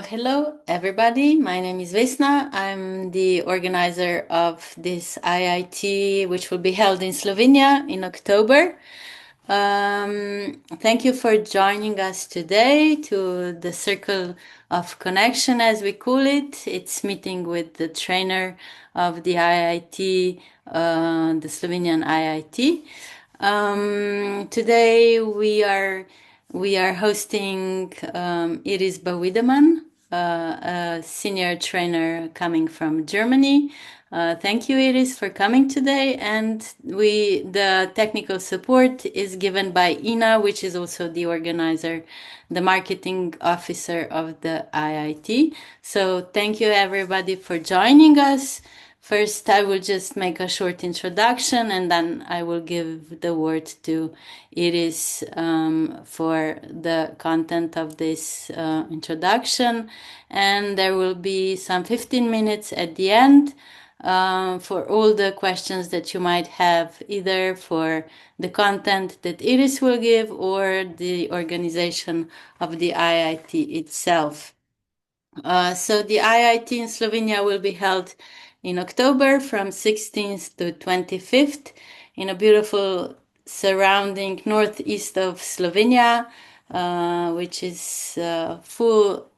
Hello, everybody. My name is Vesna. I'm the organizer of this IIT, which will be held in Slovenia in October. Thank you for joining us today to the Circle of Connection, as we call it. It's meeting with the trainer of the IIT, the Slovenian IIT. Today we are hosting Iris Bawidamann, a senior trainer coming from Germany. Thank you, Iris, for coming today. And the technical support is given by Ina, which is also the organizer, the marketing officer of the IIT. So thank you, everybody, for joining us. First, I will just make a short introduction, and then I will give the word to Iris for the content of this introduction. And there will be some 15 minutes at the end for all the questions that you might have, either for the content that Iris will give or the organization of the IIT itself. So the IIT in Slovenia will be held in October from 16th to 25th in a beautiful surrounding northeast of Slovenia, which is full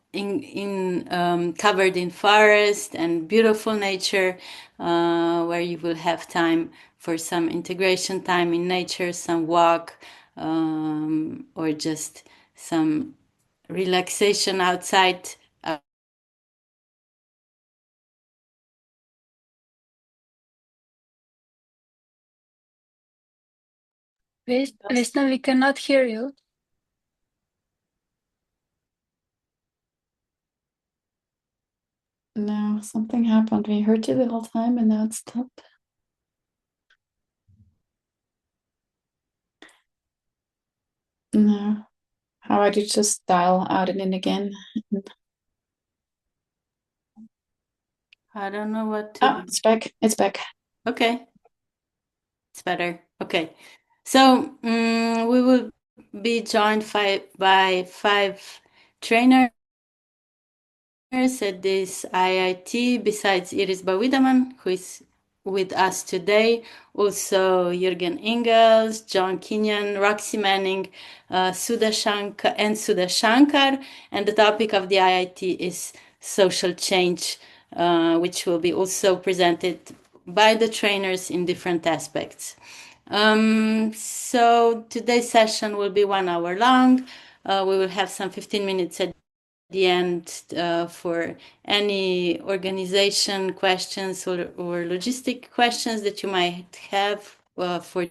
covered in forest and beautiful nature, where you will have time for some integration time in nature, some walk, or just some relaxation outside. Vesna, we cannot hear you. No, something happened. We heard you the whole time and now it stopped. No. How about you just dial out and in again? I don't know what to do. It's back. It's back. Okay. It's better. Okay. So we will be joined by 5 trainers at this IIT, besides Iris Bawidamann, who is with us today. Also Jürgen Ingels, John Kenyon, Roxy Manning, Sudha Shankar. And the topic of the IIT is social change, which will be also presented by the trainers in different aspects. So today's session will be 1 hour long. We will have some 15 minutes at the end for any organization questions or logistic questions that you might have for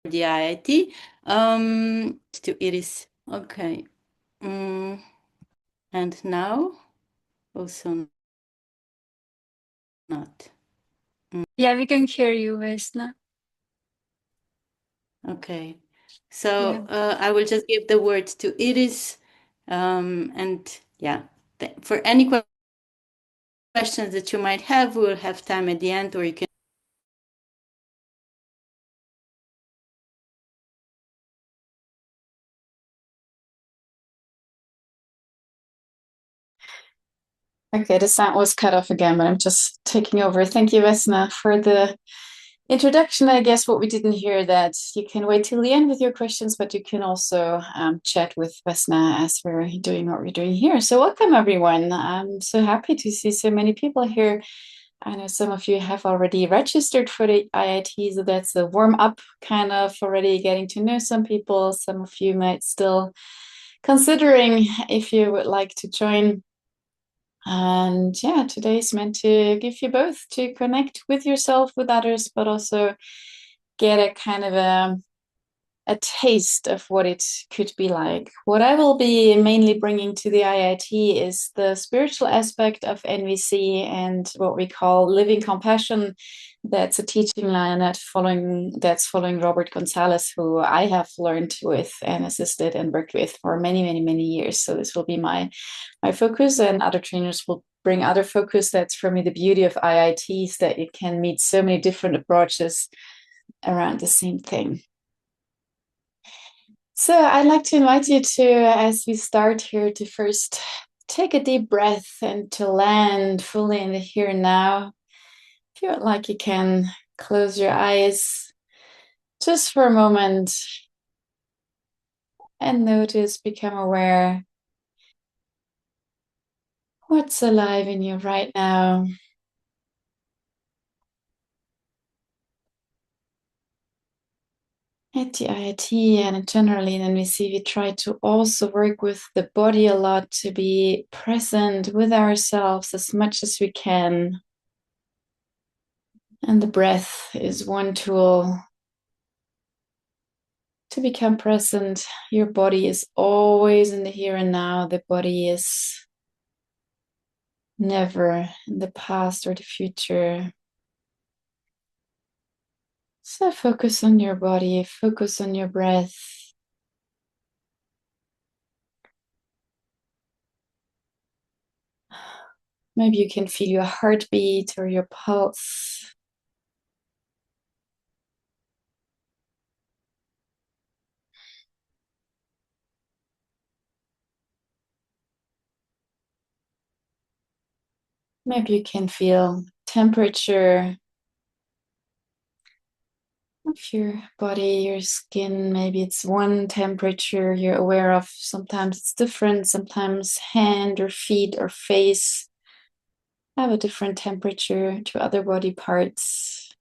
the IIT. To Iris. Okay. And now also not. Yeah, we can hear you, Vesna. Okay. So I will just give the word to Iris. And yeah, for any questions that you might have, we'll have time at the end, or you can. Okay, the sound was cut off again, but I'm just taking over. Thank you, Vesna, for the introduction. I guess what we didn't hear that you can wait till the end with your questions, but you can also chat with Vesna as we're doing what we're doing here. So welcome, everyone. I'm so happy to see so many people here. I know some of you have already registered for the IIT, so that's a warm up kind of already getting to know some people. Some of you might still considering if you would like to join. And yeah, today is meant to give you both to connect with yourself, with others, but also get a kind of a a taste of what it could be like. What I will be mainly bringing to the IIT is the spiritual aspect of NVC and what we call living compassion. That's a teaching line that's following Robert Gonzales, who I have learned with and assisted and worked with for many, many, many years. So this will be my focus, and other trainers will bring other focus. That's for me the beauty of IITs, that you can meet so many different approaches around the same thing. So I'd like to invite you to, as we start here, to first take a deep breath and to land fully in the here and now. If you would like, you can close your eyes just for a moment and notice, become aware what's alive in you right now. At the IIT and generally in NVC, we try to also work with the body a lot, to be present with ourselves as much as we can. And the breath is one tool to become present. Your body is always in the here and now. The body is never in the past or the future. So focus on your body, focus on your breath. Maybe you can feel your heartbeat or your pulse. Maybe you can feel temperature of your body, your skin. Maybe it's one temperature you're aware of. Sometimes it's different. Sometimes hand or feet or face have a different temperature to other body parts.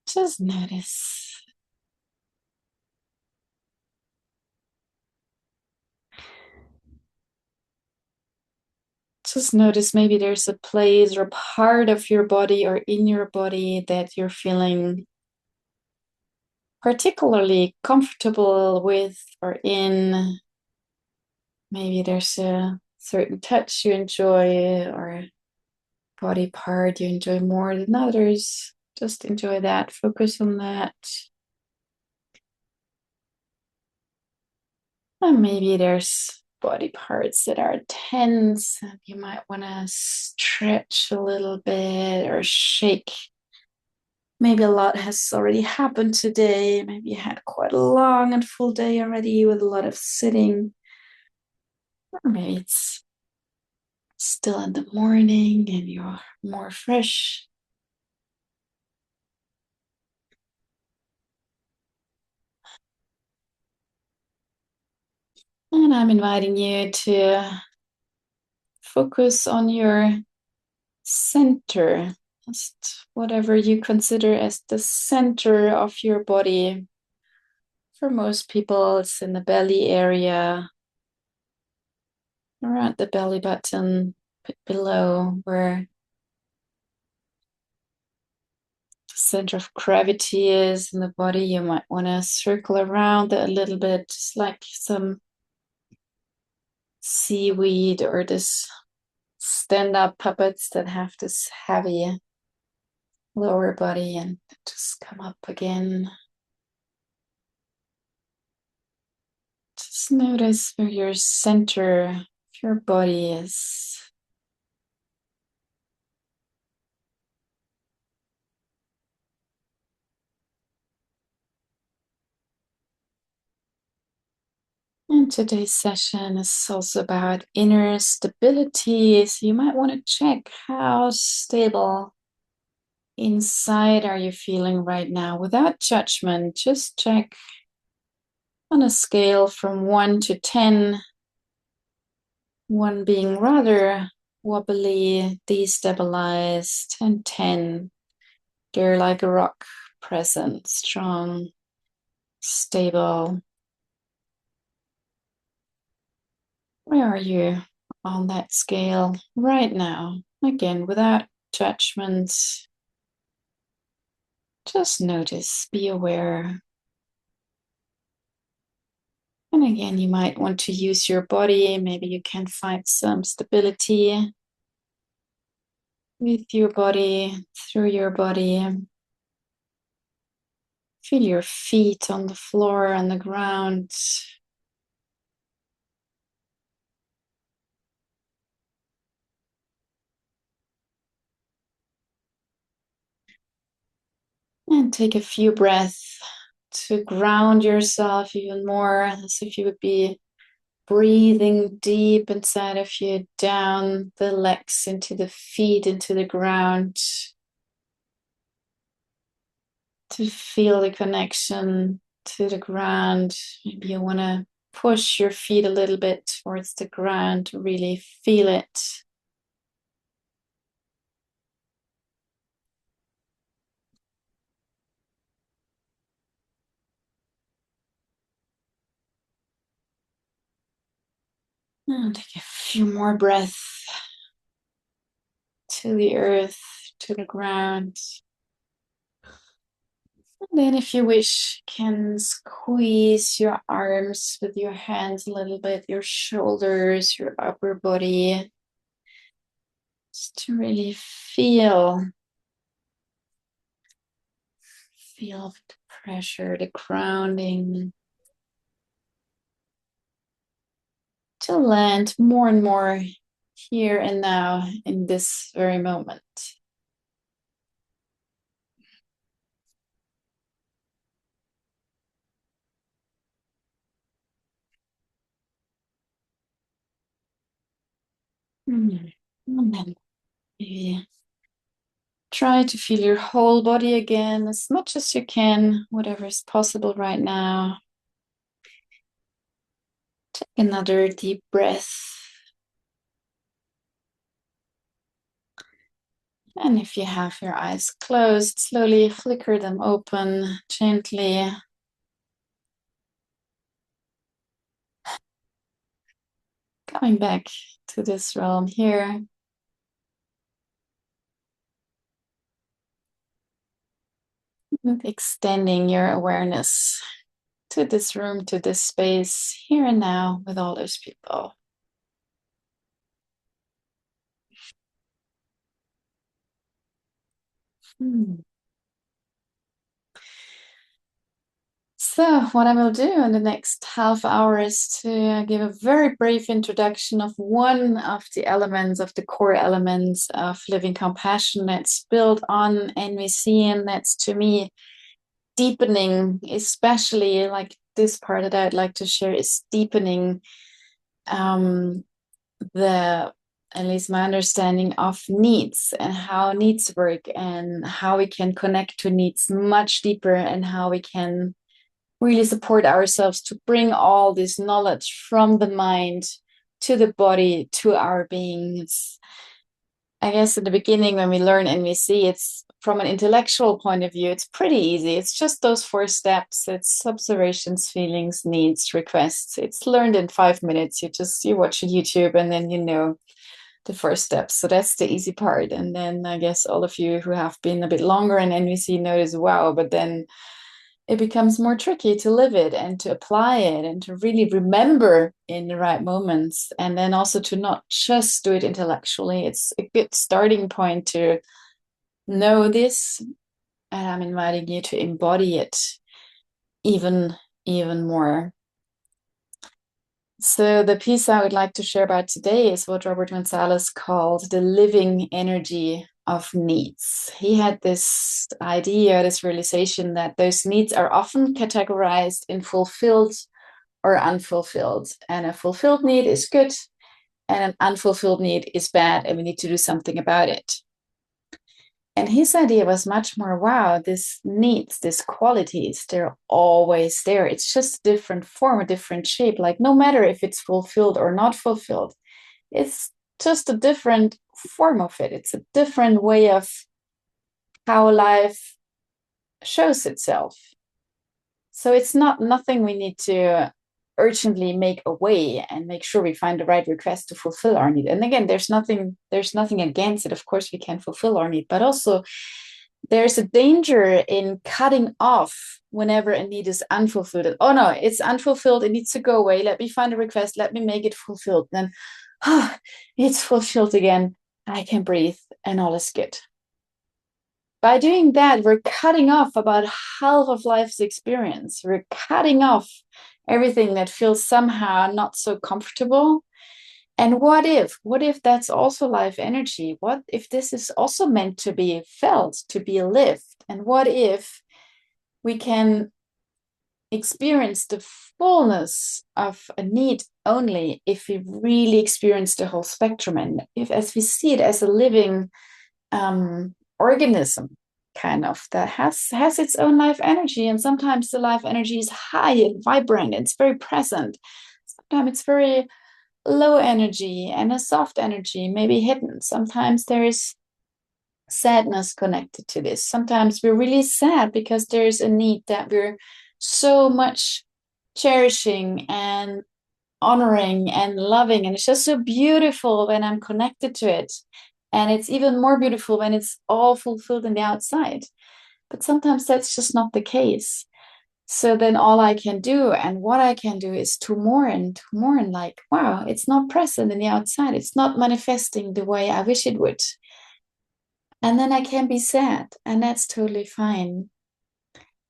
Just notice. Just notice, maybe there's a place or part of your body or in your body that you're feeling particularly comfortable with or in. Maybe there's a certain touch you enjoy or body part you enjoy more than others. Just enjoy that. Focus on that. And maybe there's body parts that are tense. You might want to stretch a little bit or shake. Maybe a lot has already happened today. Maybe you had quite a long and full day already with a lot of sitting. Or maybe it's still in the morning and you're more fresh. And I'm inviting you to focus on your center, just whatever you consider as the center of your body. For most people, it's in the belly area, around the belly button, a bit below, where the center of gravity is in the body. You might want to circle around it a little bit, just like some seaweed or this stand-up puppets that have this heavy lower body, and just come up again. Just notice where your center of your body is. And today's session is also about inner stability. So you might want to check how stable inside are you feeling right now without judgment. Just check on a scale from 1 to 10, 1 being rather wobbly, destabilized, and 10, they're like a rock, present, strong, stable. Where are you on that scale right now? Again, without judgments, Just notice, be aware. And again, you might want to use your body. Maybe you can find some stability with your body, through your body. Feel your feet on the floor, on the ground. And take a few breaths to ground yourself even more, as if you would be breathing deep inside of you, down the legs, into the feet, into the ground. To feel the connection to the ground. Maybe you want to push your feet a little bit towards the ground to really feel it. And take a few more breaths to the earth, to the ground. And then if you wish, can squeeze your arms with your hands a little bit, your shoulders, your upper body. Just to really feel the pressure, the grounding. To land more and more here and now in this very moment. And then maybe try to feel your whole body again as much as you can, whatever is possible right now. Take another deep breath. And if you have your eyes closed, slowly flicker them open gently. Coming back to this realm here. And extending your awareness to this room, to this space, here and now with all those people. So what I will do in the next half hour is to give a very brief introduction of one of the elements, of the core elements of living compassion that's built on NVC, and that's, to me, deepening, especially like this part that I'd like to share is deepening the, at least my understanding of needs and how needs work and how we can connect to needs much deeper and how we can really support ourselves to bring all this knowledge from the mind to the body, to our beings. I guess at the beginning when we learn NVC, it's from an intellectual point of view, it's pretty easy. It's just those 4 steps. It's observations, feelings, needs, requests. It's learned in 5 minutes. You watch YouTube and then you know the first steps. So that's the easy part. And then I guess all of you who have been a bit longer in NVC notice, wow, but then it becomes more tricky to live it and to apply it and to really remember in the right moments. And then also to not just do it intellectually. It's a good starting point to know this. And I'm inviting you to embody it even more. So the piece I would like to share about today is what Robert Gonzales called the living energy of needs. He had this idea, this realization that those needs are often categorized in fulfilled or unfulfilled. And a fulfilled need is good, and an unfulfilled need is bad, and we need to do something about it. And his idea was much more, wow, these needs, these qualities, they're always there. It's just a different form, a different shape. Like no matter if it's fulfilled or not fulfilled, it's just a different form of it. It's a different way of how life shows itself. So it's nothing we need to urgently make away and make sure we find the right request to fulfill our need. And again, there's nothing against it. Of course, we can fulfill our need, but also there's a danger in cutting off whenever a need is unfulfilled. Oh no, it's unfulfilled. It needs to go away. Let me find a request. Let me make it fulfilled. Then, it's fulfilled again. I can breathe and all is good. By doing that, we're cutting off about half of life's experience. We're cutting off everything that feels somehow not so comfortable. And what if that's also life energy? What if this is also meant to be felt, to be lived? And what if we can experience the fullness of a need only if we really experience the whole spectrum, and if as we see it as a living organism, kind of, that has its own life energy. And sometimes the life energy is high and vibrant, it's very present. Sometimes it's very low energy and a soft energy, maybe hidden. Sometimes there is sadness connected to this. Sometimes we're really sad because there's a need that we're so much cherishing and honoring and loving, and it's just so beautiful when I'm connected to it. And it's even more beautiful when it's all fulfilled in the outside. But sometimes that's just not the case. So then all I can do and what I can do is to mourn, like, wow, it's not present in the outside. It's not manifesting the way I wish it would. And then I can be sad, and that's totally fine.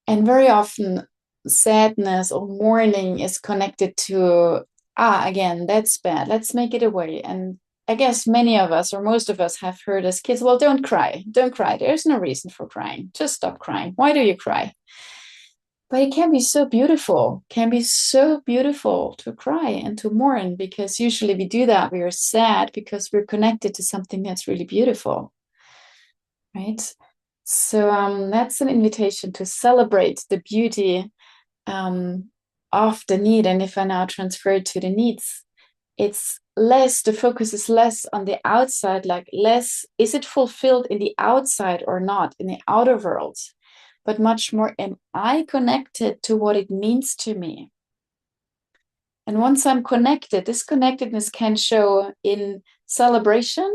And very often, sadness or mourning is connected to, again, that's bad. Let's make it away. And I guess many of us, or most of us, have heard as kids, well, don't cry. Don't cry. There's no reason for crying. Just stop crying. Why do you cry? But it can be so beautiful, to cry and to mourn, because usually we do that. We are sad because we're connected to something that's really beautiful, right? So that's an invitation to celebrate the beauty of the need. And if I now transfer it to the needs, it's less, the focus is less on the outside, like less, is it fulfilled in the outside or not, in the outer world? But much more, am I connected to what it means to me? And once I'm connected, this connectedness can show in celebration,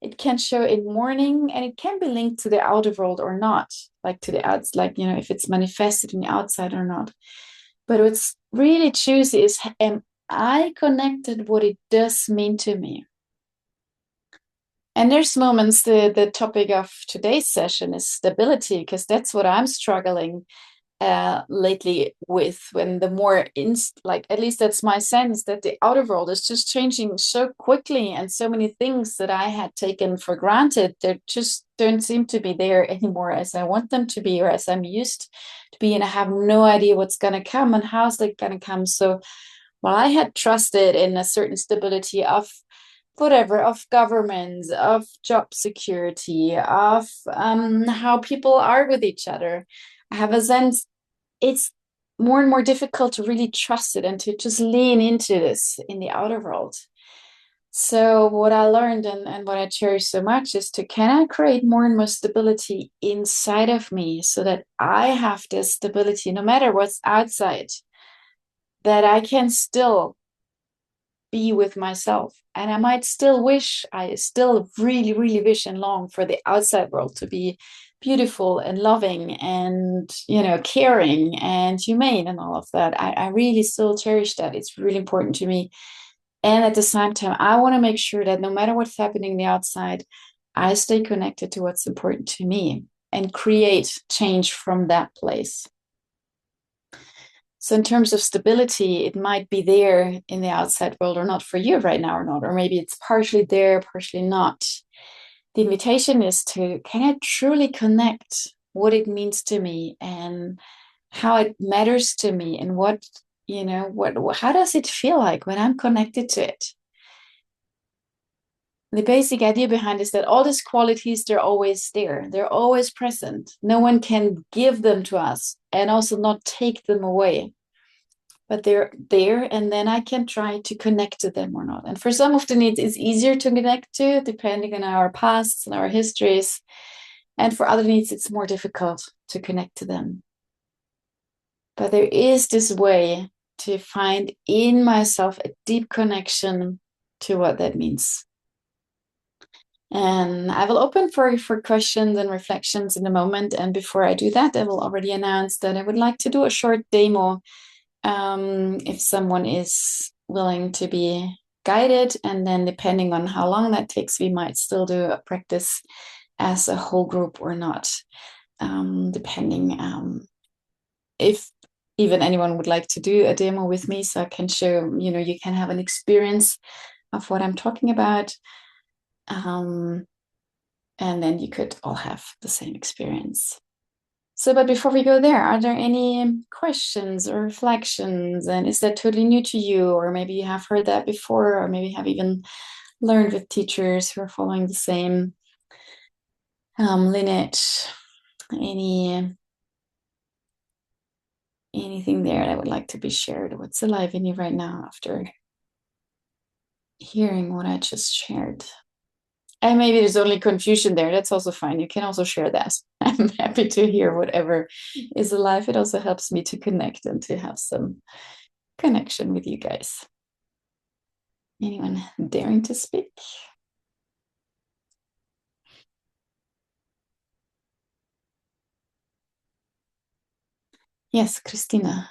it can show in mourning, and it can be linked to the outer world or not, like to the outs, like, if it's manifested in the outside or not. But what's really choosy is, am I connected what it does mean to me? And there's moments, the topic of today's session is stability, because that's what I'm struggling lately with, when the more like, at least that's my sense, that the outer world is just changing so quickly, and so many things that I had taken for granted, they just don't seem to be there anymore as I want them to be, or as I'm used to be, and I have no idea what's going to come and how's it going to come. So while I had trusted in a certain stability of whatever, of governments, of job security, of how people are with each other, I have a sense it's more and more difficult to really trust it and to just lean into this in the outer world. So what I learned, and what I cherish so much, is to, can I create more and more stability inside of me, so that I have this stability no matter what's outside, that I can still be with myself. And I still really, really wish and long for the outside world to be beautiful and loving and, caring and humane and all of that. I really still cherish that. It's really important to me. And at the same time, I want to make sure that no matter what's happening on the outside, I stay connected to what's important to me and create change from that place. So in terms of stability, it might be there in the outside world or not for you right now, or not, or maybe it's partially there, partially not. The invitation is to, can I truly connect what it means to me and how it matters to me, and how does it feel like when I'm connected to it? The basic idea behind is that all these qualities, they're always there. They're always present. No one can give them to us and also not take them away. But they're there, and then I can try to connect to them or not. And for some of the needs, it's easier to connect to, depending on our pasts and our histories. And for other needs, it's more difficult to connect to them. But there is this way to find in myself a deep connection to what that means. And I will open for questions and reflections in a moment. And before I do that, I will already announce that I would like to do a short demo if someone is willing to be guided. And then depending on how long that takes, we might still do a practice as a whole group or not, depending if even anyone would like to do a demo with me, so I can show, you can have an experience of what I'm talking about. And then you could all have the same experience. So, but before we go there, are there any questions or reflections? And is that totally new to you? Or maybe you have heard that before, or maybe have even learned with teachers who are following the same lineage. Anything there that would like to be shared? What's alive in you right now after hearing what I just shared? And maybe there's only confusion there. That's also fine. You can also share that. I'm happy to hear whatever is alive. It also helps me to connect and to have some connection with you guys. Anyone daring to speak? Yes, Christina.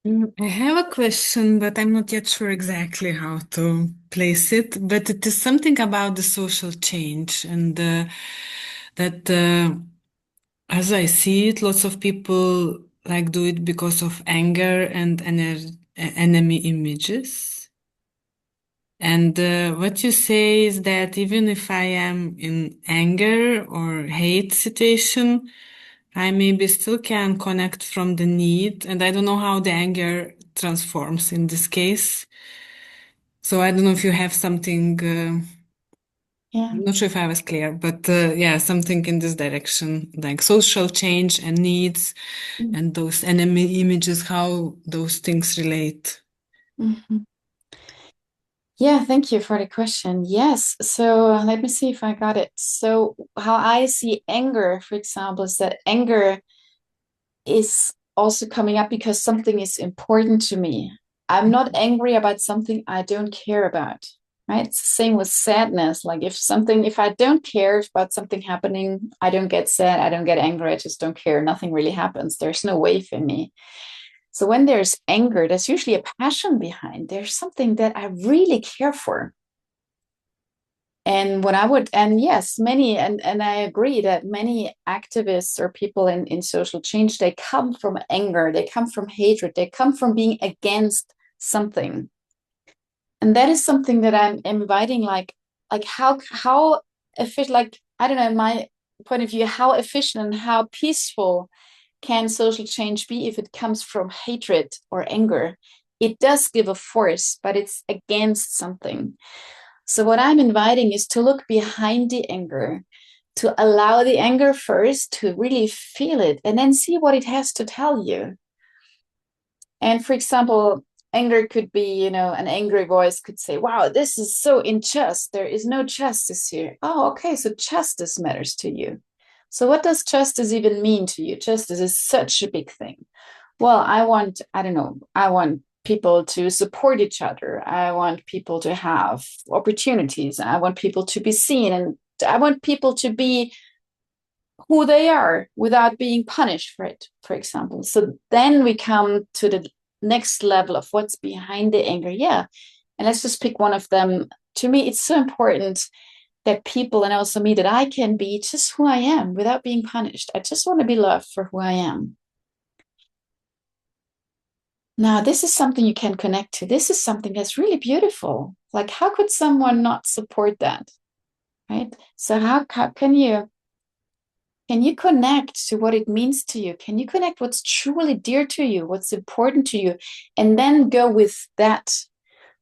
I have a question, but I'm not yet sure exactly how to place it. But it is something about the social change, and that, as I see it, lots of people like do it because of anger and enemy images. And what you say is that even if I am in anger or hate situation, I maybe still can connect from the need, and I don't know how the anger transforms in this case. So I don't know if you have something, Yeah. I'm not sure if I was clear, but yeah, something in this direction, like social change and needs and those enemy images, how those things relate. Mm-hmm. Yeah, thank you for the question. Yes. So let me see if I got it. So, how I see anger, for example, is that anger is also coming up because something is important to me. I'm not angry about something I don't care about, right? It's the same with sadness. Like if I don't care about something happening, I don't get sad, I don't get angry, I just don't care. Nothing really happens. There's no wave in me. So when there's anger, there's usually a passion behind. There's something that I really care for. And yes, many, and I agree that many activists or people in social change, they come from anger, they come from hatred, they come from being against something. And that is something that I'm inviting, like how efficient, like, I don't know, in my point of view, how efficient and how peaceful can social change be if it comes from hatred or anger? It does give a force, but it's against something. So what I'm inviting is to look behind the anger, to allow the anger first, to really feel it, and then see what it has to tell you. And for example, anger could be, an angry voice could say, wow, this is so unjust. There is no justice here. Oh, okay, so justice matters to you. So what does justice even mean to you? Justice is such a big thing. Well, I want people to support each other. I want people to have opportunities. I want people to be seen, and I want people to be who they are without being punished for it, for example. So then we come to the next level of what's behind the anger. Yeah. And let's just pick one of them. To me, it's so important that people, and also me, that I can be just who I am without being punished. I just want to be loved for who I am. Now, this is something you can connect to. This is something that's really beautiful. Like, how could someone not support that? Right? So how can you connect to what it means to you? Can you connect what's truly dear to you, what's important to you, and then go with that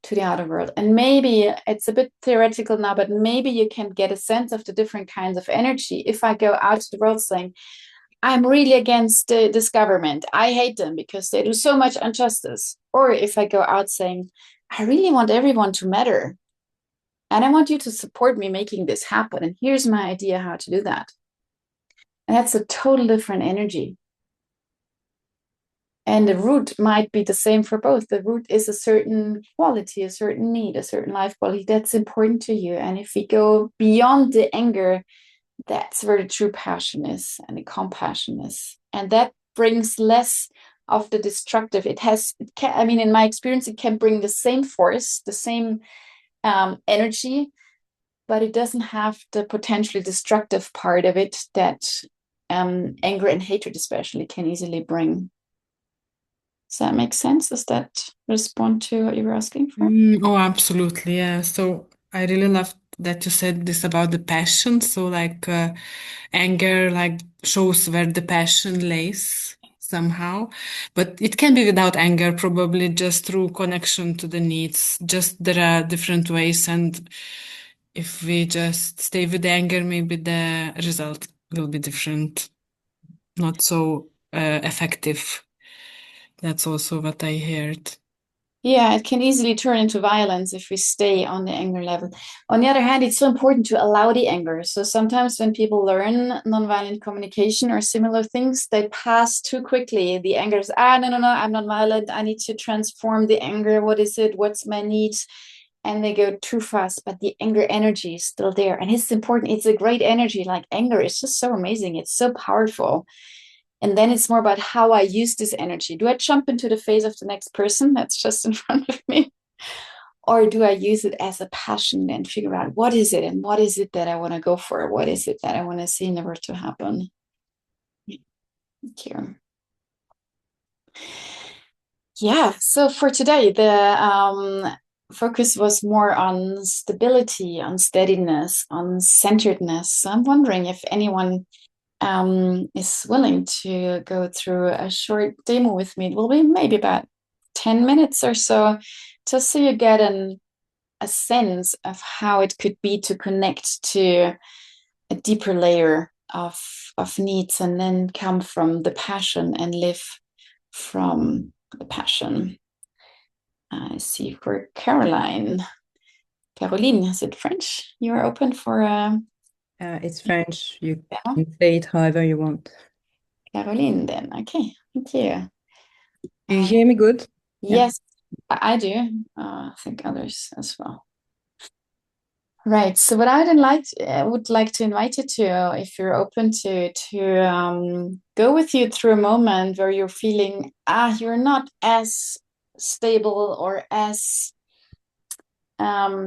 to the outer world? And maybe it's a bit theoretical now, but maybe you can get a sense of the different kinds of energy. If I go out to the world saying, I'm really against this government, I hate them because they do so much injustice. Or if I go out saying, I really want everyone to matter, and I want you to support me making this happen, and here's my idea how to do that. And that's a total different energy. And the root might be the same for both. The root is a certain quality, a certain need, a certain life quality that's important to you. And if we go beyond the anger, that's where the true passion is and the compassion is. And that brings less of the destructive. I mean, in my experience, it can bring the same force, the same energy, but it doesn't have the potentially destructive part of it that anger and hatred especially can easily bring. Does that make sense? Does that respond to what you were asking for? Oh, absolutely. Yeah. So I really love that you said this about the passion. So like anger like shows where the passion lays somehow, but it can be without anger, probably just through connection to the needs. Just there are different ways, and if we just stay with the anger, maybe the result will be different, not so effective. That's also what I heard. Yeah, it can easily turn into violence if we stay on the anger level. On the other hand, it's so important to allow the anger. So sometimes when people learn nonviolent communication or similar things, they pass too quickly. The anger is, no, I'm not violent. I need to transform the anger. What is it? What's my need? And they go too fast, but the anger energy is still there. And it's important. It's a great energy. Like anger is just so amazing. It's so powerful. And then it's more about how I use this energy. Do I jump into the face of the next person that's just in front of me? Or do I use it as a passion and figure out what is it and what is it that I want to go for? What is it that I want to see never to happen? Thank you. Yeah, so for today, the focus was more on stability, on steadiness, on centeredness. So I'm wondering if anyone is willing to go through a short demo with me. It will be maybe about 10 minutes or so, just so you get a sense of how it could be to connect to a deeper layer of needs and then come from the passion and live from the passion. I see for Caroline. Caroline, is it French? You are open for It's French. You demo? can say it however you want. Caroline, then. Okay, thank you. Do you hear me good? Yes, I do. I think others as well. Right. So what I would like to invite you to, if you're open to go with you through a moment where you're feeling you're not as stable or as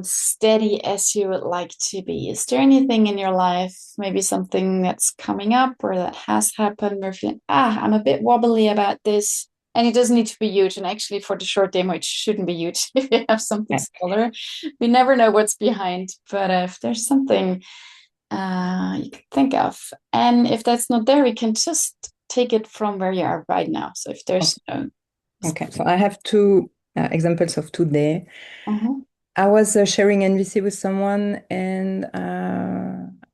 steady as you would like to be. Is there anything in your life, maybe something that's coming up or that has happened where you're feeling, I'm a bit wobbly about this? And it doesn't need to be huge. And actually, for the short demo, it shouldn't be huge. If you have something smaller, we never know what's behind. But if there's something you can think of, and if that's not there, we can just take it from where you are right now. So if there's no. Okay, so I have two examples of today. Uh-huh. I was sharing NVC with someone, and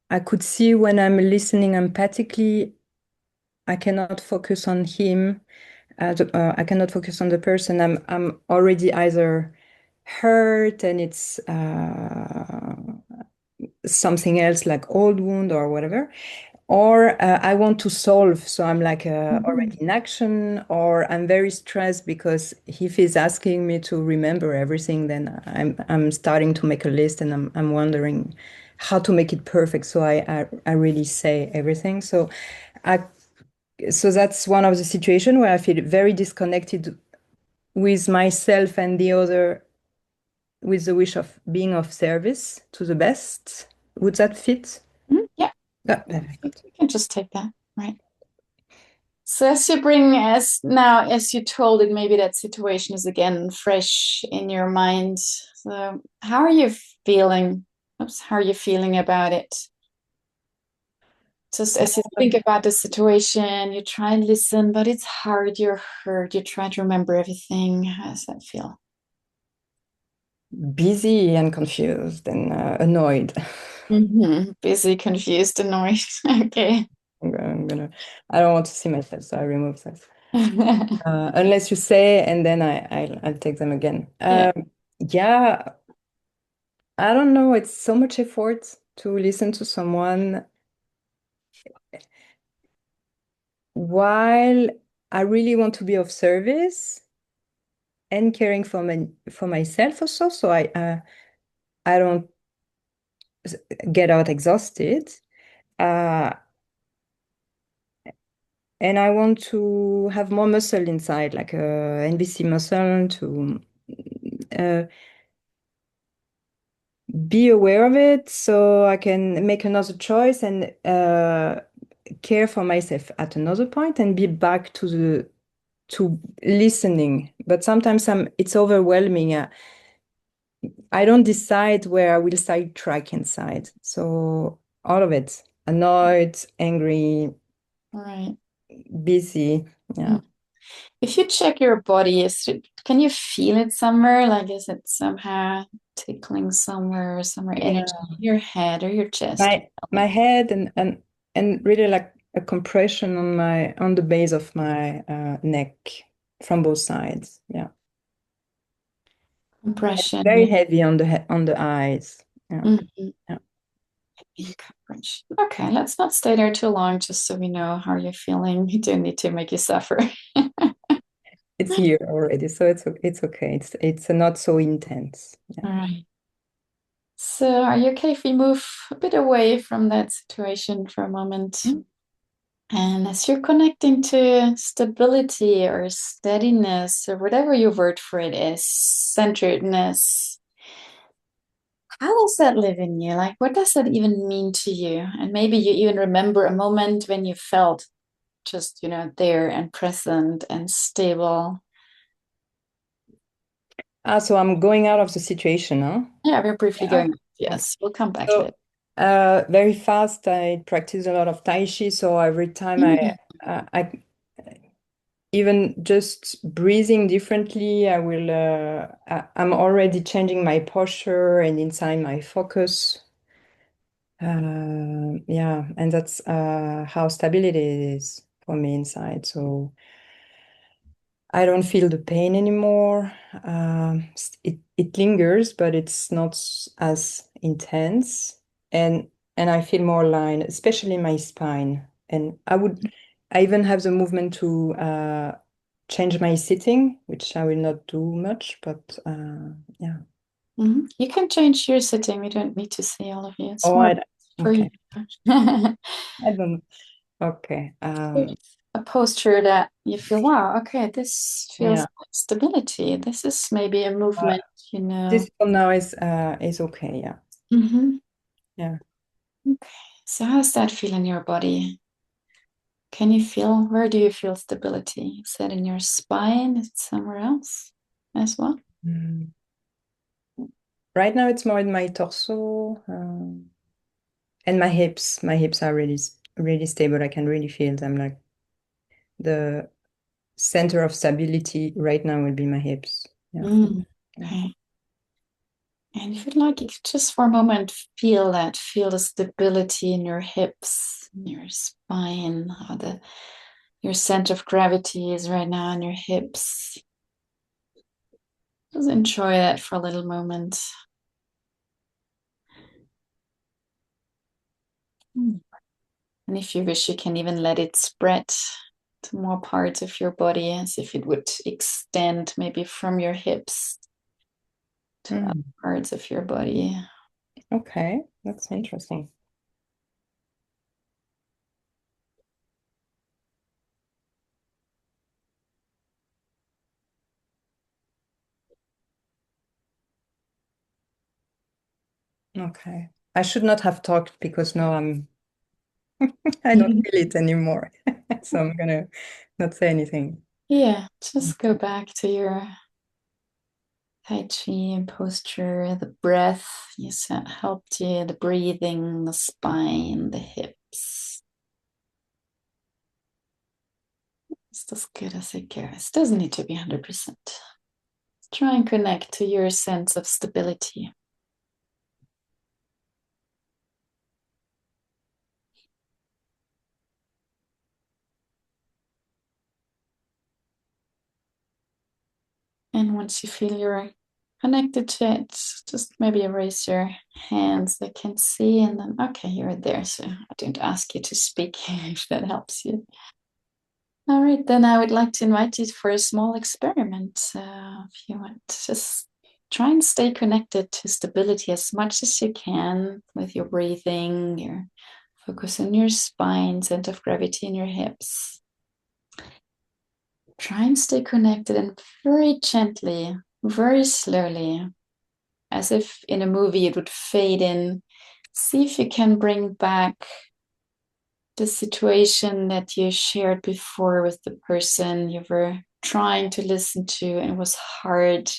I could see when I'm listening empathically, I cannot focus on him. I cannot focus on the person. I'm already either hurt, and it's something else like old wound or whatever, or I want to solve. So I'm like already in action, or I'm very stressed because if he's asking me to remember everything, then I'm starting to make a list, and I'm wondering how to make it perfect. So I really say everything. So that's one of the situations where I feel very disconnected with myself and the other, with the wish of being of service to the best. Would that fit? Yeah. Yeah. We can just take that, right? So as you told it, maybe that situation is again fresh in your mind. So how are you feeling? How are you feeling about it? Just as you think about the situation, you try and listen, but it's hard, you're hurt, you try to remember everything. How does that feel? Busy and confused and annoyed. Busy, confused, annoyed. Okay. I don't want to see myself, so I remove that. Unless you say, and then I'll take them again. Yeah, I don't know. It's so much effort to listen to someone while I really want to be of service and caring for myself also, so I don't get out exhausted. And I want to have more muscle inside, like a NVC muscle, to be aware of it so I can make another choice and care for myself at another point and be back to listening. But sometimes it's overwhelming. I don't decide where I will sidetrack inside. So all of it, annoyed, angry, Right. busy. Yeah. If you check your body, can you feel it somewhere? Like, is it somehow tickling somewhere, energy in your head or your chest? My head and really like a compression on the base of my neck from both sides. Yeah. Compression. Very heavy on the eyes. Yeah. Mhm. Yeah. Compression. Okay, let's not stay there too long, just so we know how you're feeling. We don't need to make you suffer. It's here already, so it's okay. It's not so intense. Yeah. All right. So, are you okay if we move a bit away from that situation for a moment? Mm. And as you're connecting to stability or steadiness or whatever your word for it is, centeredness, how does that live in you? Like, what does that even mean to you? And maybe you even remember a moment when you felt just, there and present and stable. So I'm going out of the situation, huh? Yeah, we're briefly Yeah. going. Yes, we'll come back So, later. very fast, I practice a lot of Tai Chi, so every time I even just breathing differently, I'm already changing my posture and inside my focus. Yeah, and that's how stability is for me inside. So I don't feel the pain anymore. It lingers, but it's not as intense, and I feel more aligned, especially my spine. And I even have the movement to change my sitting, which I will not do much, but yeah. You can change your sitting. We don't need to see all of you. It's Oh, more for okay. you. I don't. Okay. A posture that you feel, wow, okay, this feels Yeah. like stability. This is maybe a movement, This for now is okay. Yeah. Mhm. Yeah. Okay. So how does that feel in your body? Can you feel, where do you feel stability? Is that in your spine? Is it somewhere else as well? Mm. Right now, it's more in my torso and my hips. My hips are really stable. I can really feel them. Like the center of stability right now will be my hips. Yeah. Okay. And if you'd like, you could just for a moment feel that, feel the stability in your hips, in your spine, how your center of gravity is right now in your hips. Just enjoy that for a little moment. And if you wish, you can even let it spread to more parts of your body, as if it would extend maybe from your hips to other parts of your body. Okay, that's interesting. Okay. I should not have talked because now I don't feel it anymore. So I'm gonna not say anything. Yeah, just go back to your Tai Chi posture, the breath you said helped you, the breathing, the spine, the hips. It's as good as it goes. Doesn't need to be 100%. Try and connect to your sense of stability. And once you feel you're connected to it, just maybe raise your hands. They can see, and then, okay, you're there. So I don't ask you to speak if that helps you. All right, then I would like to invite you for a small experiment. If you want, just try and stay connected to stability as much as you can with your breathing, your focus on your spine, center of gravity in your hips. Try and stay connected and very gently, very slowly, as if in a movie it would fade in. See if you can bring back the situation that you shared before with the person you were trying to listen to and it was hard.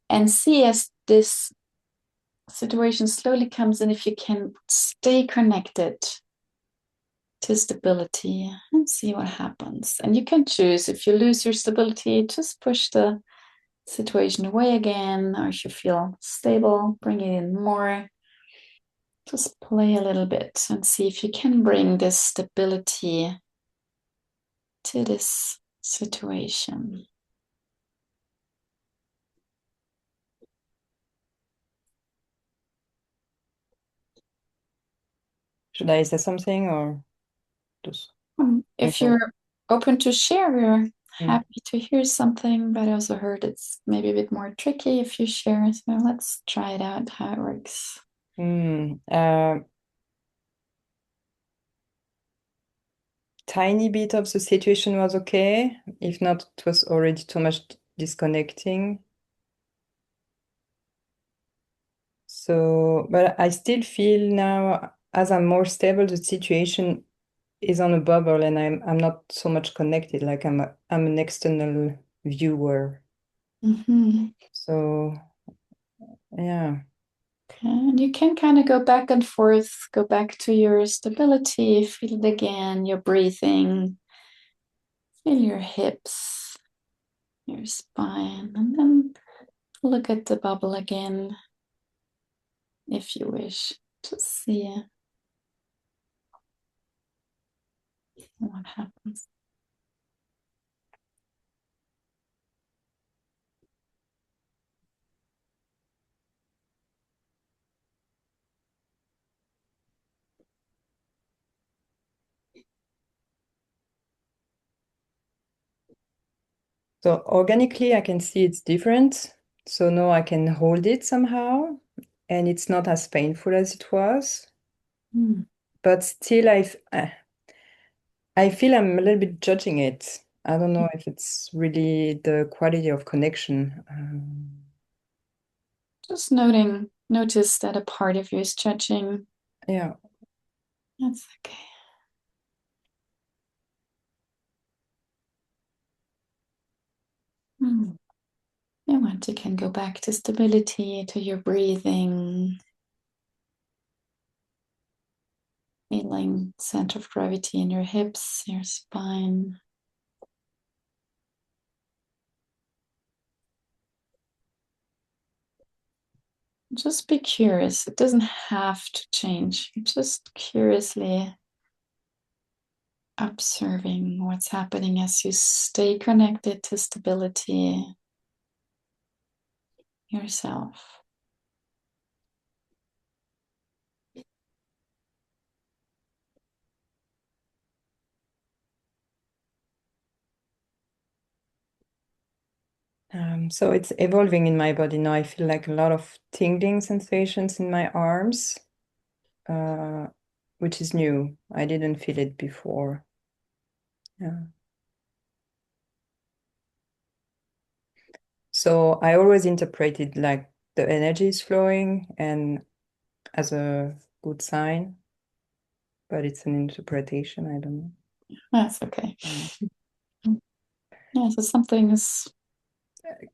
And see as this situation slowly comes in, if you can stay connected to stability and see what happens. And you can choose, if you lose your stability, just push the situation away again, or if you feel stable, bring it in more. Just play a little bit and see if you can bring this stability to this situation. Should I say something or just If wait? you're open to share, we're happy to hear something, but I also heard it's maybe a bit more tricky if you share. So let's try it out, how it works. Tiny bit of the situation was okay. If not, it was already too much disconnecting. So, but I still feel now, as I'm more stable, the situation is on a bubble, and I'm not so much connected. Like I'm an external viewer. So, yeah. Okay, and you can kind of go back and forth, go back to your stability, feel it again, your breathing, feel your hips, your spine, and then look at the bubble again if you wish to see what happens. So organically, I can see it's different. So now I can hold it somehow, and it's not as painful as it was. But still, I feel I'm a little bit judging it. I don't know if it's really the quality of connection. Just notice that a part of you is judging. Yeah. That's okay. You want to can go back to stability, to your breathing, feeling center of gravity in your hips, your spine. Just be curious. It doesn't have to change. Just curiously observing what's happening as you stay connected to stability yourself. So it's evolving in my body now. I feel like a lot of tingling sensations in my arms, which is new. I didn't feel it before. Yeah. So I always interpreted like the energy is flowing and as a good sign, but it's an interpretation. I don't know. That's okay. Yeah, so something is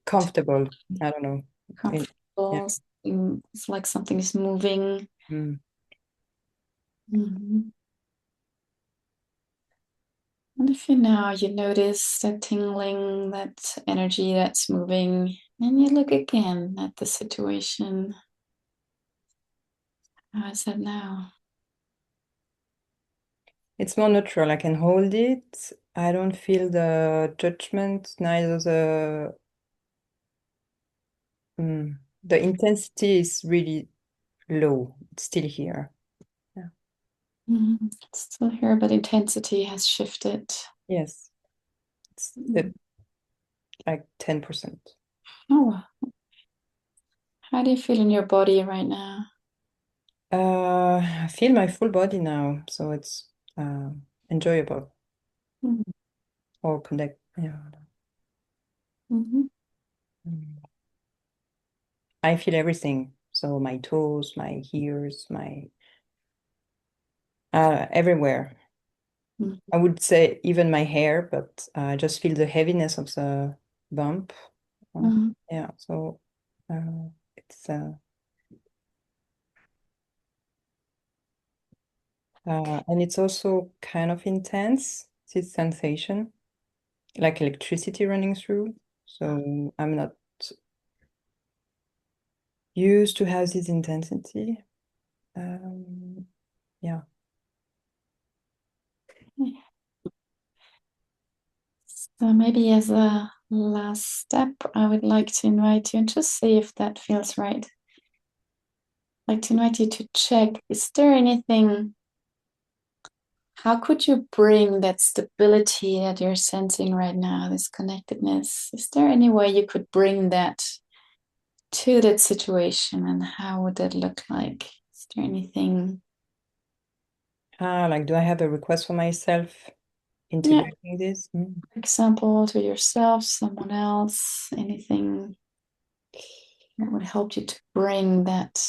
Comfortable. I don't know. comfortable. It's like something is moving. And if you notice that tingling, that energy that's moving, and you look again at the situation. How is that now? It's more neutral. I can hold it. I don't feel the judgment, neither the intensity is really low. It's still here. Yeah. It's still here, but intensity has shifted. Yes. It's like 10%. Oh, how do you feel in your body right now? I feel my full body now, so it's enjoyable Mhm. or connect. Yeah. Mhm. I feel everything. So my toes, my ears, my everywhere. Mhm. I would say even my hair, but I just feel the heaviness of the bump. Mhm. Yeah, so it's and it's also kind of intense, this sensation, like electricity running through. So I'm not used to have this intensity. Yeah. So maybe as a last step, I would like to invite you and just see if that feels right. I'd like to invite you to check, is there anything, how could you bring that stability that you're sensing right now, this connectedness? Is there any way you could bring that to that situation, and how would that look like? Is there anything? Like, do I have a request for myself Yeah, integrating this? for example, to yourself, someone else, anything that would help you to bring that.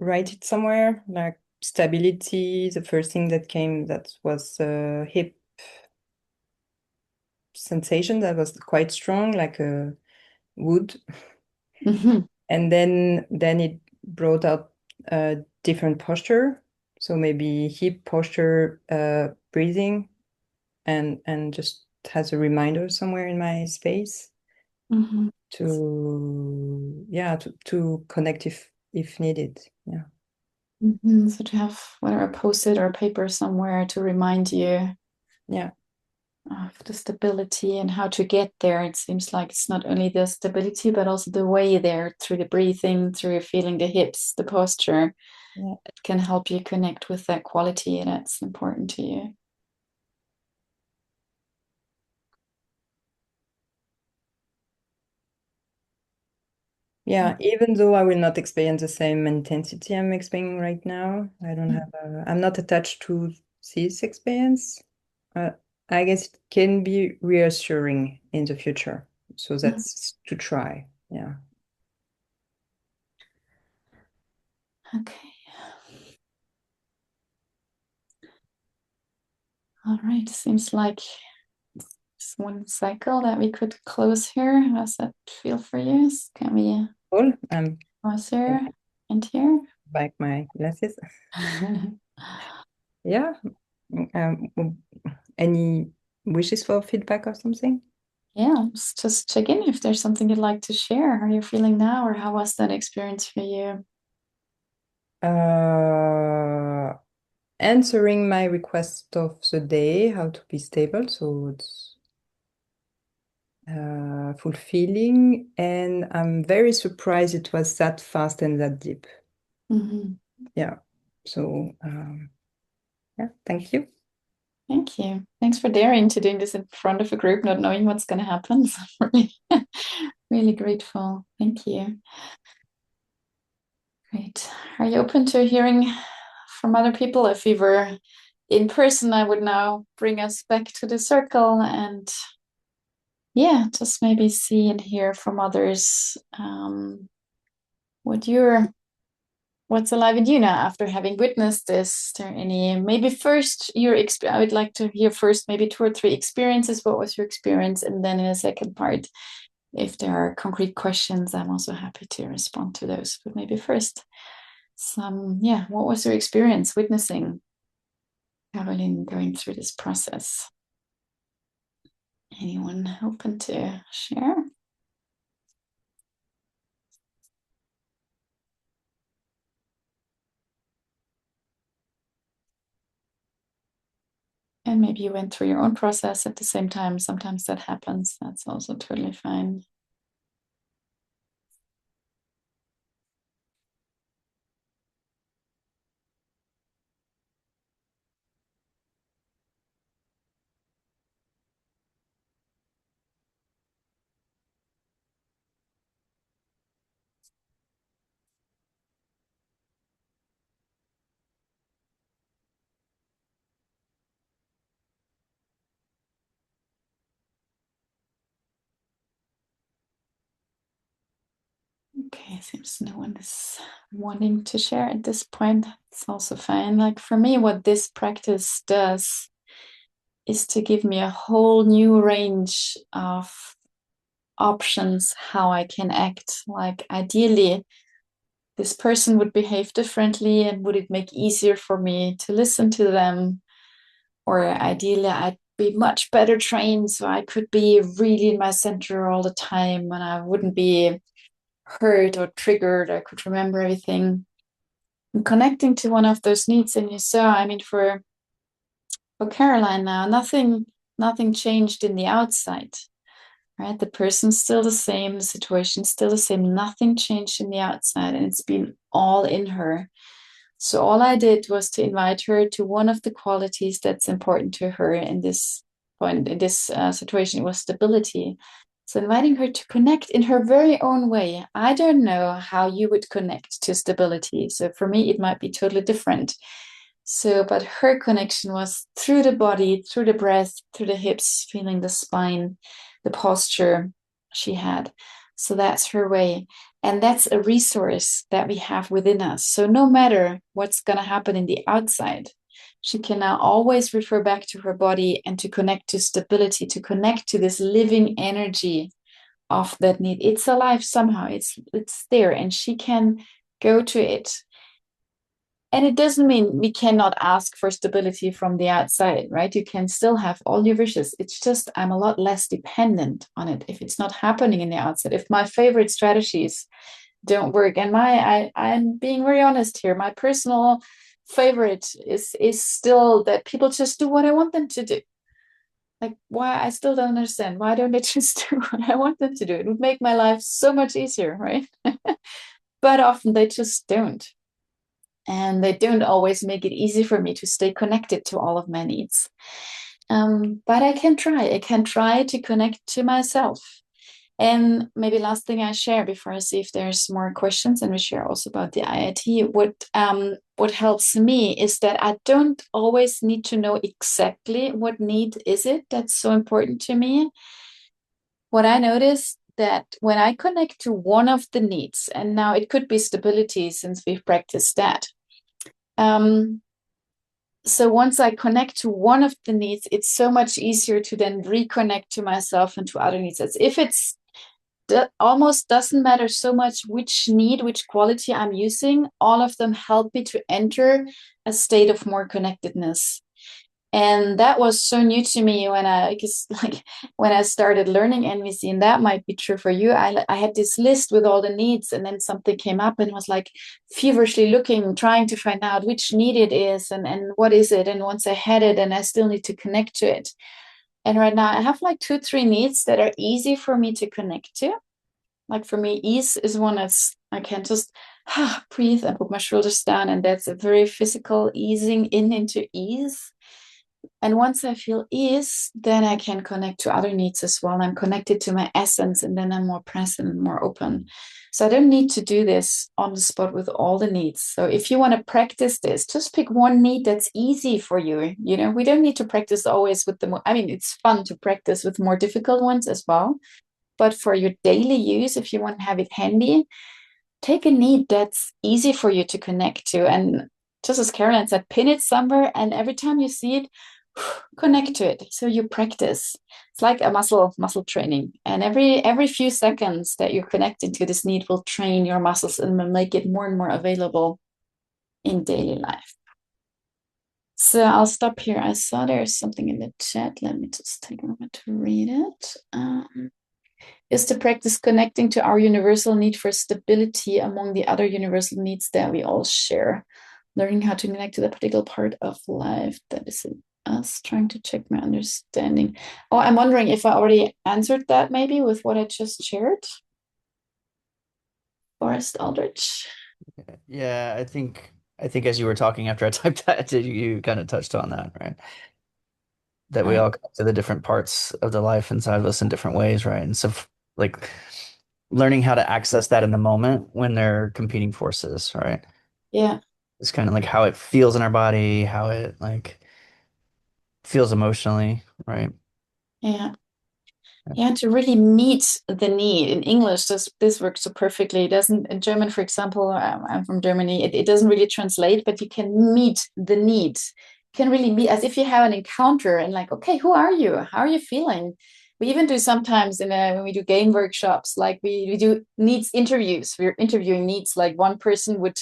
Write it somewhere, like stability. The first thing that came, that was hip sensation that was quite strong, like a wood. Mhm. And then it brought out a different posture. So maybe hip posture, breathing, and just has a reminder somewhere in my space Mhm. to connect if needed. Yeah. Mhm. So to have whether a post-it or a paper somewhere to remind you Yeah. of the stability and how to get there. It seems like it's not only the stability, but also the way there through the breathing, through feeling the hips, the posture. Yeah. It can help you connect with that quality that's important to you. Yeah, even though I will not experience the same intensity I'm experiencing right now, I'm not attached to this experience. Uh, I guess it can be reassuring in the future. So that's to try. Yeah. Okay. All right. Seems like it's one cycle that we could close here. How does that feel for you? Can we Cool. pause here and here? Back my glasses. Yeah. Any wishes for feedback or something? Yeah, just check in if there's something you'd like to share. How are you feeling now, or how was that experience for you? Answering my request of the day, how to be stable. So it's fulfilling, and I'm very surprised it was that fast and that deep. Mm-hmm. Yeah. So yeah, thank you. Thank you. Thanks for daring to doing this in front of a group, not knowing what's going to happen. So really, really grateful. Thank you. Great. Are you open to hearing from other people? If we were in person, I would now bring us back to the circle and yeah, just maybe see and hear from others what what's alive in you now after having witnessed this. Is there any, maybe first I would like to hear first maybe 2 or 3 experiences. What was your experience? And then in a second part, if there are concrete questions, I'm also happy to respond to those. But maybe first, what was your experience witnessing Caroline going through this process? Anyone open to share? And maybe you went through your own process at the same time. Sometimes that happens. That's also totally fine. Okay, seems no one is wanting to share at this point. It's also fine. Like for me, what this practice does is to give me a whole new range of options how I can act. Like ideally, this person would behave differently, and would it make easier for me to listen to them? Or ideally, I'd be much better trained so I could be really in my center all the time and I wouldn't be hurt or triggered. I could remember everything. And connecting to one of those needs, and you saw, I mean, for Caroline now, nothing changed in the outside, right? The person's still the same, the situation's still the same, nothing changed in the outside, and it's been all in her. So all I did was to invite her to one of the qualities that's important to her in this point, in this situation. It was stability. So inviting her to connect in her very own way. I don't know how you would connect to stability. So for me, it might be totally different. So, but her connection was through the body, through the breath, through the hips, feeling the spine, the posture she had. So that's her way. And that's a resource that we have within us. So no matter what's going to happen in the outside, she can now always refer back to her body and to connect to stability, to connect to this living energy of that need. It's alive somehow. It's there, and she can go to it. And it doesn't mean we cannot ask for stability from the outside, right? You can still have all your wishes. It's just I'm a lot less dependent on it if it's not happening in the outside. If my favorite strategies don't work, and I'm being very honest here, my personal favorite is still that people just do what I want them to do. Like, why? I still don't understand. Why don't they just do what I want them to do? It would make my life so much easier, right? But often they just don't. And they don't always make it easy for me to stay connected to all of my needs. But I can try. I can try to connect to myself. And maybe last thing I share before I see if there's more questions, and we share also about the IIT. What helps me is that I don't always need to know exactly what need is it that's so important to me. What I noticed that when I connect to one of the needs, and now it could be stability since we've practiced that. So once I connect to one of the needs, it's so much easier to then reconnect to myself and to other needs. As if it's almost doesn't matter so much which need, which quality I'm using, all of them help me to enter a state of more connectedness. And that was so new to me when I started learning NVC, and that might be true for you. I had this list with all the needs, and then something came up and was like feverishly looking, trying to find out which need it is and what is it. And once I had it, and I still need to connect to it. And right now I have like 2-3 needs that are easy for me to connect to. Like for me, ease is one that's I can just breathe and put my shoulders down, and that's a very physical easing into ease. And once I feel ease, then I can connect to other needs as well. I'm connected to my essence, and then I'm more present and more open. So I don't need to do this on the spot with all the needs. So if you want to practice this, just pick one need that's easy for you. You know, we don't need to practice always with I mean, it's fun to practice with more difficult ones as well. But for your daily use, if you want to have it handy, take a need that's easy for you to connect to. And just as Caroline said, pin it somewhere, and every time you see it, connect to it. So you practice. It's like a muscle training. And every few seconds that you're connecting to this need will train your muscles and will make it more and more available in daily life. So I'll stop here. I saw there's something in the chat. Let me just take a moment to read it. Is to practice connecting to our universal need for stability among the other universal needs that we all share. Learning how to connect to the particular part of life that is in us, trying to check my understanding. Oh, I'm wondering if I already answered that maybe with what I just shared. Forrest Aldrich. Yeah, I think as you were talking after I typed that, you kind of touched on that, right? That we all connect to the different parts of the life inside of us in different ways, right? And so like learning how to access that in the moment when they're competing forces, right? Yeah. It's kind of like how it feels in our body, how it like feels emotionally, right? Yeah. Yeah, to really meet the need. In English, this works so perfectly. It doesn't, in German, for example, I'm from Germany, it doesn't really translate, but you can meet the need. You can really meet as if you have an encounter and like, okay, who are you? How are you feeling? We even do sometimes when we do game workshops, like we do needs interviews. We're interviewing needs, like one person would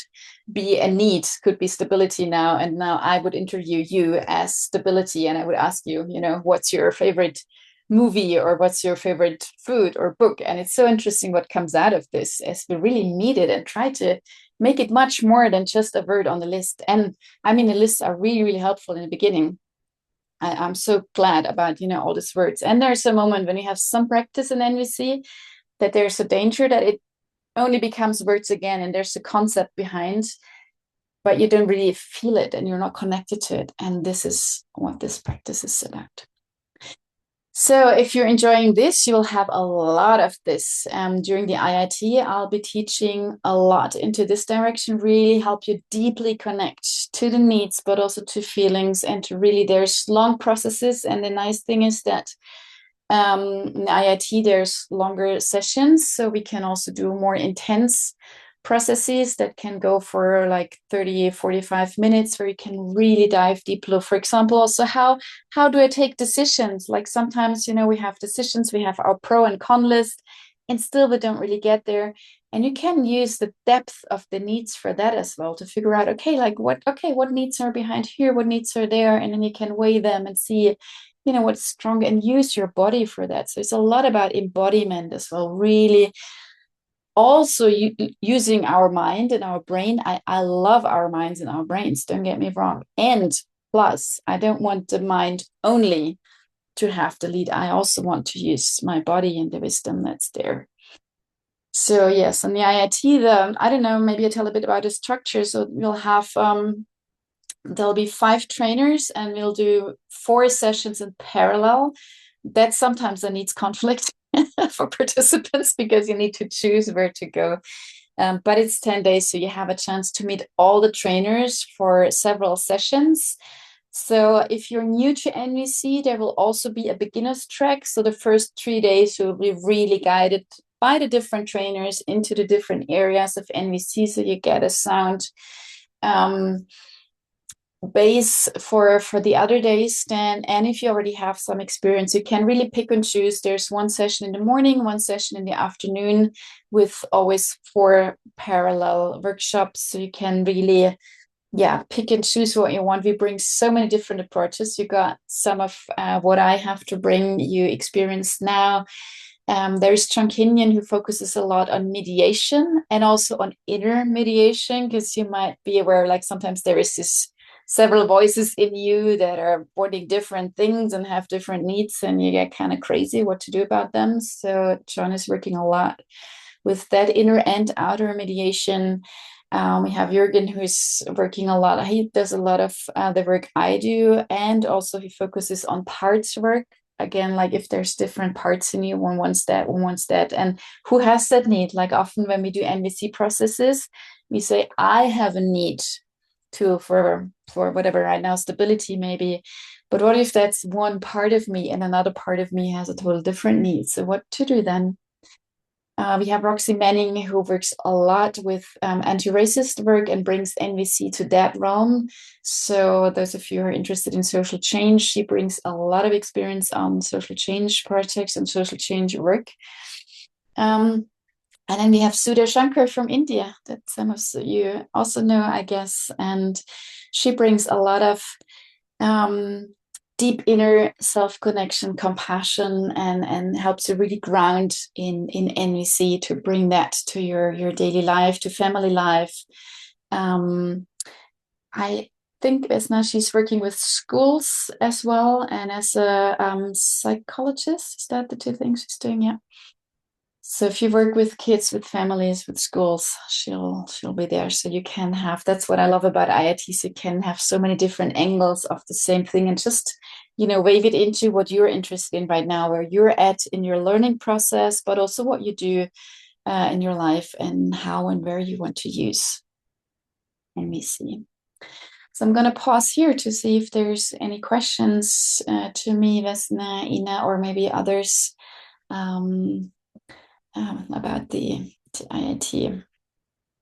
be a need, could be stability now. And now I would interview you as stability. And I would ask you, what's your favorite movie or what's your favorite food or book? And it's so interesting what comes out of this as we really meet it and try to make it much more than just a word on the list. And I mean, the lists are really, really helpful in the beginning. I'm so glad about, all these words. And there's a moment when you have some practice in NVC that there's a danger that it only becomes words again and there's a concept behind, but you don't really feel it and you're not connected to it. And this is what this practice is about. So if you're enjoying this, you'll have a lot of this. During the IIT, I'll be teaching a lot into this direction, really help you deeply connect to the needs, but also to feelings and to really, there's long processes. And the nice thing is that in the IIT, there's longer sessions, so we can also do more intense processes that can go for like 30, 45 minutes where you can really dive deeper. For example, also how do I take decisions? Like sometimes, we have decisions, we have our pro and con list, and still we don't really get there. And you can use the depth of the needs for that as well to figure out, what needs are behind here, what needs are there, and then you can weigh them and see, what's strong and use your body for that. So it's a lot about embodiment as well, really also using our mind and our brain. I love our minds and our brains, don't get me wrong. And plus, I don't want the mind only to have the lead. I also want to use my body and the wisdom that's there. So yes, on the IIT, I don't know, maybe I tell a bit about the structure. So we'll have, there'll be 5 trainers and we'll do 4 sessions in parallel. That sometimes needs conflict for participants because you need to choose where to go. But it's 10 days, so you have a chance to meet all the trainers for several sessions. So if you're new to NVC, there will also be a beginner's track. So the first 3 days will be really guided by the different trainers into the different areas of NVC, so you get a sound base for the other days then. And if you already have some experience, you can really pick and choose. There's one session in the morning, one session in the afternoon, with always 4 parallel workshops, so you can really pick and choose what you want. We bring so many different approaches. You got some of what I have to bring you experience now. There's John Kenyon, who focuses a lot on mediation and also on inner mediation, because you might be aware, like sometimes there is this several voices in you that are wanting different things and have different needs, and you get kind of crazy what to do about them. So John is working a lot with that inner and outer mediation. We have Jürgen, who's working a lot. He does a lot of the work I do, and also he focuses on parts work. Again, like if there's different parts in you, one wants that, and who has that need? Like often when we do NVC processes, we say, I have a need for whatever right now, stability maybe, but what if that's one part of me and another part of me has a total different need? So what to do then? We have Roxy Manning, who works a lot with anti-racist work and brings NVC to that realm. So those of you who are interested in social change, she brings a lot of experience on social change projects and social change work. And then we have Sudha Shankar from India, that some of you also know, I guess. And she brings a lot of deep inner self-connection, compassion, and helps you really ground in NVC to bring that to your daily life, to family life. I think Vesna, she's working with schools as well, and as a psychologist. Is that the 2 things she's doing? Yeah. So if you work with kids, with families, with schools, she'll be there. So you can have, that's what I love about IITs, you can have so many different angles of the same thing and just, wave it into what you're interested in right now, where you're at in your learning process, but also what you do in your life and how and where you want to use NVC. So I'm going to pause here to see if there's any questions to me, Vesna, Ina, or maybe others about the IIT.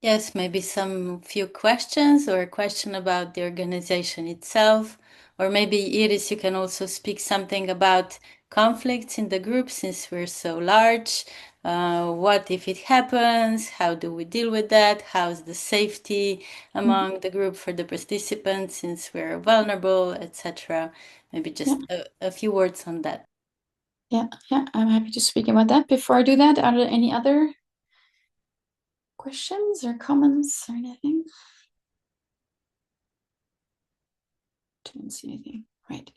Yes, maybe some few questions or a question about the organization itself. Or maybe, Iris, you can also speak something about conflicts in the group since we're so large. What if it happens? How do we deal with that? How's the safety among the group for the participants since we're vulnerable, etc.? Maybe just a few words on that. Yeah, I'm happy to speak about that. Before I do that, are there any other questions or comments or anything? Don't see anything. Right.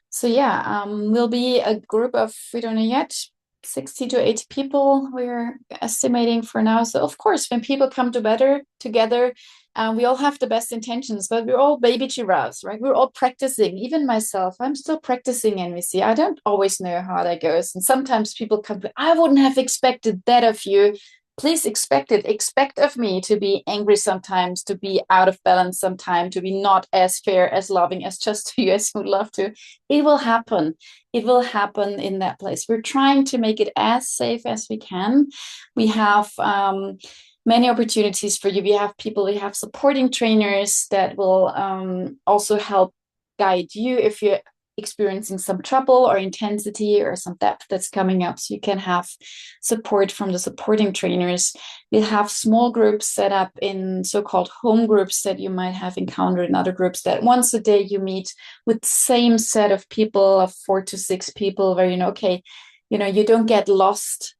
So yeah, we'll be a group of, we don't know yet, 60 to 80 people we're estimating for now. So of course, when people come together, we all have the best intentions, but we're all baby giraffes, right? We're all practicing. Even myself, I'm still practicing NVC. I don't always know how that goes. And sometimes people come, I wouldn't have expected that of you. Please expect it. Expect of me to be angry sometimes, to be out of balance sometimes, to be not as fair, as loving, as just to you as you would love to. It will happen. It will happen in that place. We're trying to make it as safe as we can. We have many opportunities for you. We have supporting trainers that will also help guide you if you're experiencing some trouble or intensity or some depth that's coming up. So you can have support from the supporting trainers. We'll have small groups set up in so-called home groups that you might have encountered in other groups, that once a day you meet with the same set of people, of 4 to 6 people, where you don't get lost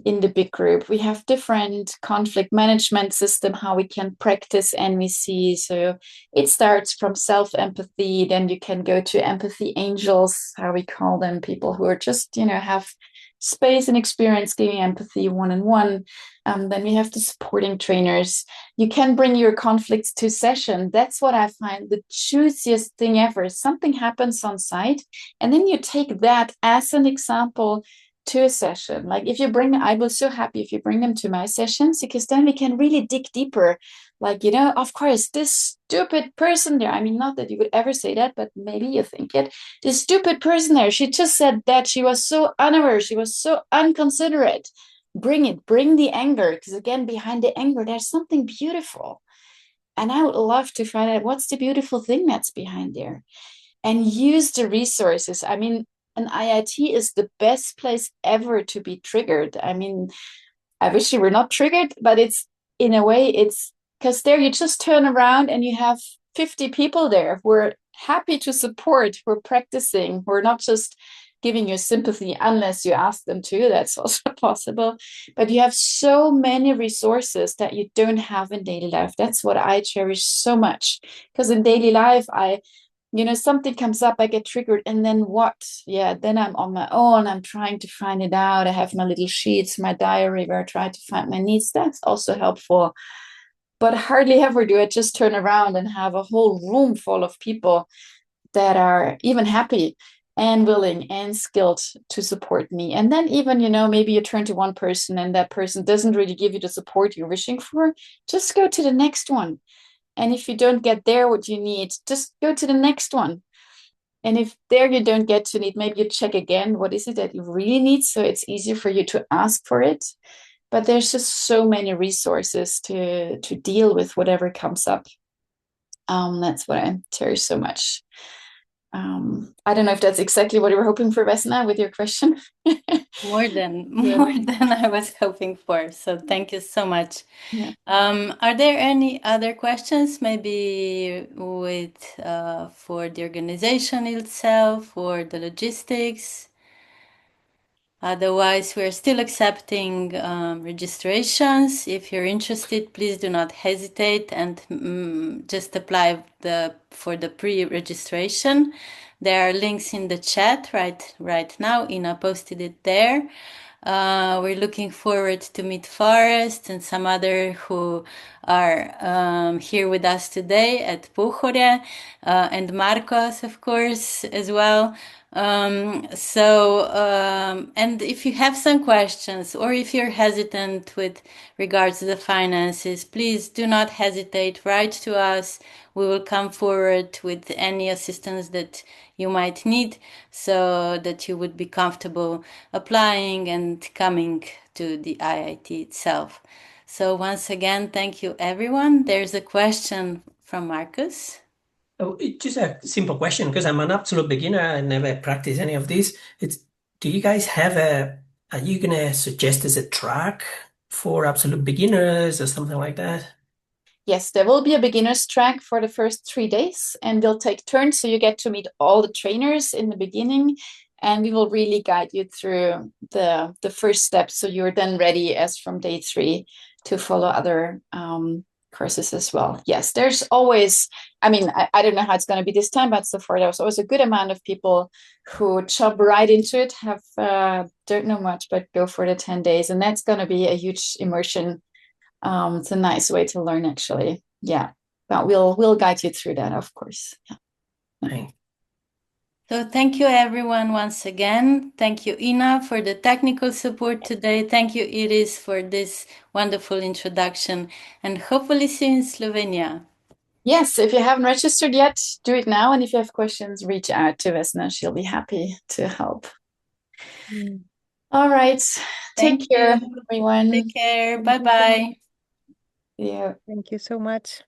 in the big group. We have different conflict management system, how we can practice NVC. So it starts from self-empathy, then you can go to empathy angels, how we call them, people who are just, have space and experience giving empathy one-on-one. Then we have the supporting trainers. You can bring your conflicts to session. That's what I find the juiciest thing ever. Something happens on site, and then you take that as an example to a session. Like I was so happy if you bring them to my sessions, because then we can really dig deeper. Like, of course, this stupid person there, I mean, not that you would ever say that, but maybe you think it, this stupid person there, she just said that, she was so unaware, she was so inconsiderate. Bring the anger, because again, behind the anger, there's something beautiful. And I would love to find out what's the beautiful thing that's behind there, and use the resources. I mean, an IIT is the best place ever to be triggered. I mean, I wish you were not triggered, but in a way, it's because there you just turn around and you have 50 people there who are happy to support, who are practicing, who are not just giving you sympathy unless you ask them to. That's also possible. But you have so many resources that you don't have in daily life. That's what I cherish so much, because in daily life, something comes up, I get triggered, and then what? Yeah, then I'm on my own. I'm trying to find it out. I have my little sheets, my diary, where I try to find my needs. That's also helpful. But hardly ever do I just turn around and have a whole room full of people that are even happy and willing and skilled to support me. And then even, maybe you turn to one person and that person doesn't really give you the support you're wishing for. Just go to the next one. And if you don't get there what you need, just go to the next one. And if there you don't get to need, maybe you check again, what is it that you really need? So it's easier for you to ask for it. But there's just so many resources to deal with whatever comes up. That's what I cherish so much. I don't know if that's exactly what you were hoping for, Vesna, with your question. More than I was hoping for. So thank you so much. Yeah. Are there any other questions, maybe for the organization itself or the logistics? Otherwise, we're still accepting registrations. If you're interested, please do not hesitate and just apply for the pre-registration. There are links in the chat right now. Ina posted it there. We're looking forward to meet Forrest and some other who are here with us today at Pohore, and Marcos, of course, as well. And if you have some questions or if you're hesitant with regards to the finances, please do not hesitate. Write to us. We will come forward with any assistance that you might need so that you would be comfortable applying and coming to the IIT itself. So once again, thank you, everyone. There's a question from Marcus. Oh, just a simple question, because I'm an absolute beginner. I never practiced any of this. Do you guys have are you gonna suggest as a track for absolute beginners or something like that? Yes, there will be a beginner's track for the first 3 days, and they'll take turns. So you get to meet all the trainers in the beginning, and we will really guide you through the first steps. So you're then ready as from day 3 to follow other courses as well. Yes, there's always, I mean, I don't know how it's going to be this time, but so far there was always a good amount of people who jump right into it, have don't know much, but go for the 10 days. And that's going to be a huge immersion. It's a nice way to learn, actually. Yeah, but we'll guide you through that, of course. Yeah. Thanks. So thank you, everyone, once again. Thank you, Ina, for the technical support today. Thank you, Iris, for this wonderful introduction, and hopefully see you in Slovenia. Yes, if you haven't registered yet, do it now. And if you have questions, reach out to Vesna. She'll be happy to help. All right. Thank Take care, you. everyone. Take care. Bye-bye. Yeah. Thank you so much.